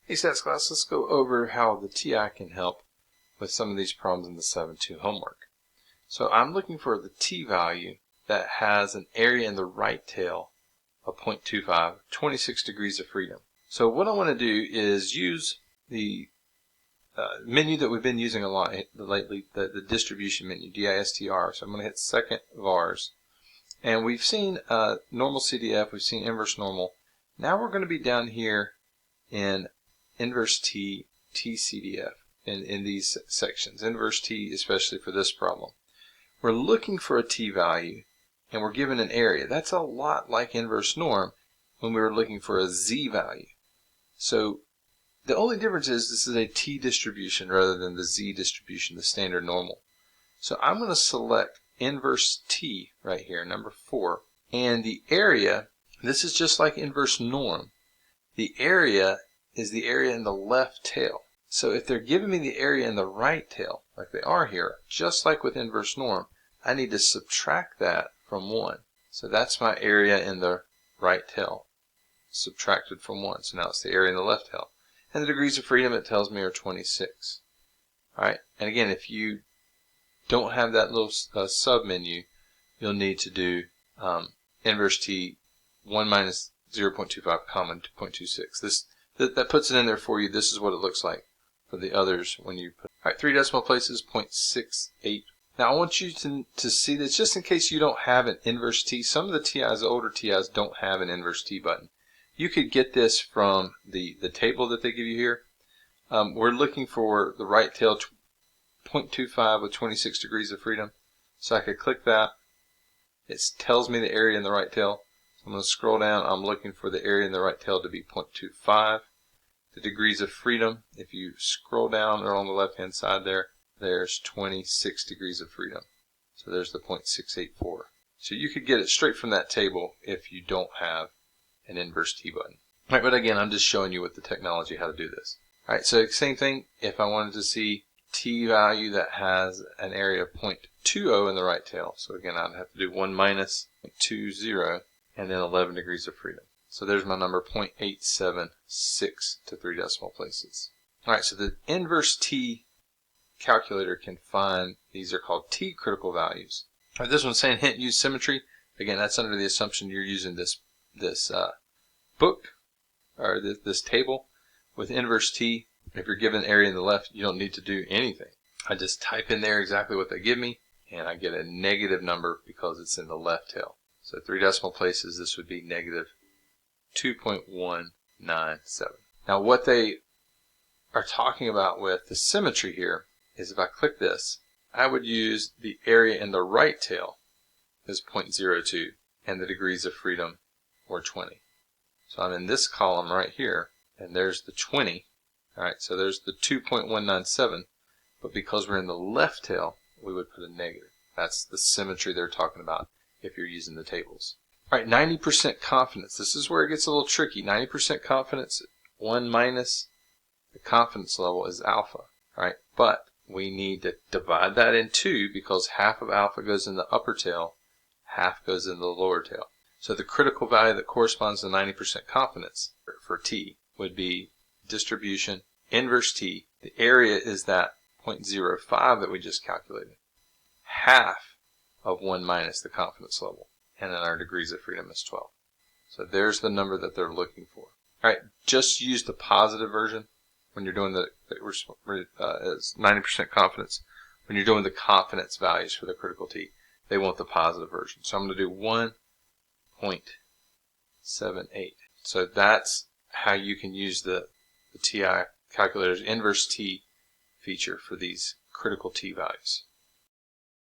Hey stats class, let's go over how the TI can help with some of these problems in the 7-2 homework. So I'm looking for the T value that has an area in the right tail of 0.25, 26 degrees of freedom. So what I want to do is use the menu that we've been using a lot lately, the distribution menu, DISTR. So I'm going to hit second vars. And we've seen normal CDF, we've seen inverse normal. Now we're going to be down here in inverse T, TCDF in these sections. Inverse T, especially for this problem. We're looking for a T value, and we're given an area. That's a lot like inverse norm when we were looking for a Z value. So the only difference is this is a T distribution rather than the Z distribution, the standard normal. So I'm going to select inverse T right here, number 4. And the area, this is just like inverse norm. The area is the area in the left tail. So if they're giving me the area in the right tail, like they are here, just like with inverse norm, I need to subtract that from 1. So that's my area in the right tail, subtracted from 1. So now it's the area in the left tail. And the degrees of freedom, it tells me, are 26. Alright, and again, if you don't have that little sub-menu, you'll need to do inverse T 1 minus 0.25 common to 0.26. That puts it in there for you. This is what it looks like for the others when you put. Alright, 3 decimal places, 0.68. Now I want you to see this just in case you don't have an inverse T. Some of the TIs, the older TIs, don't have an inverse T button. You could get this from the table that they give you here. We're looking for the right tail 0.25 with 26 degrees of freedom. So I could click that. It tells me the area in the right tail. I'm going to scroll down. I'm looking for the area in the right tail to be 0.25. The degrees of freedom, if you scroll down or on the left hand side there's 26 degrees of freedom. So there's the 0.684. So you could get it straight from that table if you don't have an inverse T button. Alright, but again, I'm just showing you with the technology how to do this. Alright, so same thing, if I wanted to see T value that has an area of 0.20 in the right tail. So again, I'd have to do 1 minus 0.20 and then 11 degrees of freedom. So there's my number, 0.876 to 3 decimal places. Alright, so the inverse T calculator can find, these are called T critical values. Alright, this one's saying hint use symmetry. Again, that's under the assumption you're using this book or this table with inverse T. If you're given an area in the left, you don't need to do anything. I just type in there exactly what they give me, and I get a negative number because it's in the left tail. So 3 decimal places, this would be negative 2.197. Now what they are talking about with the symmetry here is if I click this, I would use the area in the right tail as 0.02 and the degrees of freedom were 20. So I'm in this column right here, and there's the 20. Alright, so there's the 2.197, but because we're in the left tail, we would put a negative. That's the symmetry they're talking about if you're using the tables. Alright, 90% confidence. This is where it gets a little tricky. 90% confidence, 1 minus the confidence level is alpha. Alright, but we need to divide that in 2 because half of alpha goes in the upper tail, half goes in the lower tail. So the critical value that corresponds to 90% confidence for T would be distribution inverse T. The area is that 0.05 that we just calculated. Half of 1 minus the confidence level. And then our degrees of freedom is 12. So there's the number that they're looking for. Alright, just use the positive version when you're doing as 90% confidence. When you're doing the confidence values for the critical T, they want the positive version. So I'm going to do 1.78. So that's how you can use the TI calculator's inverse T feature for these critical T values.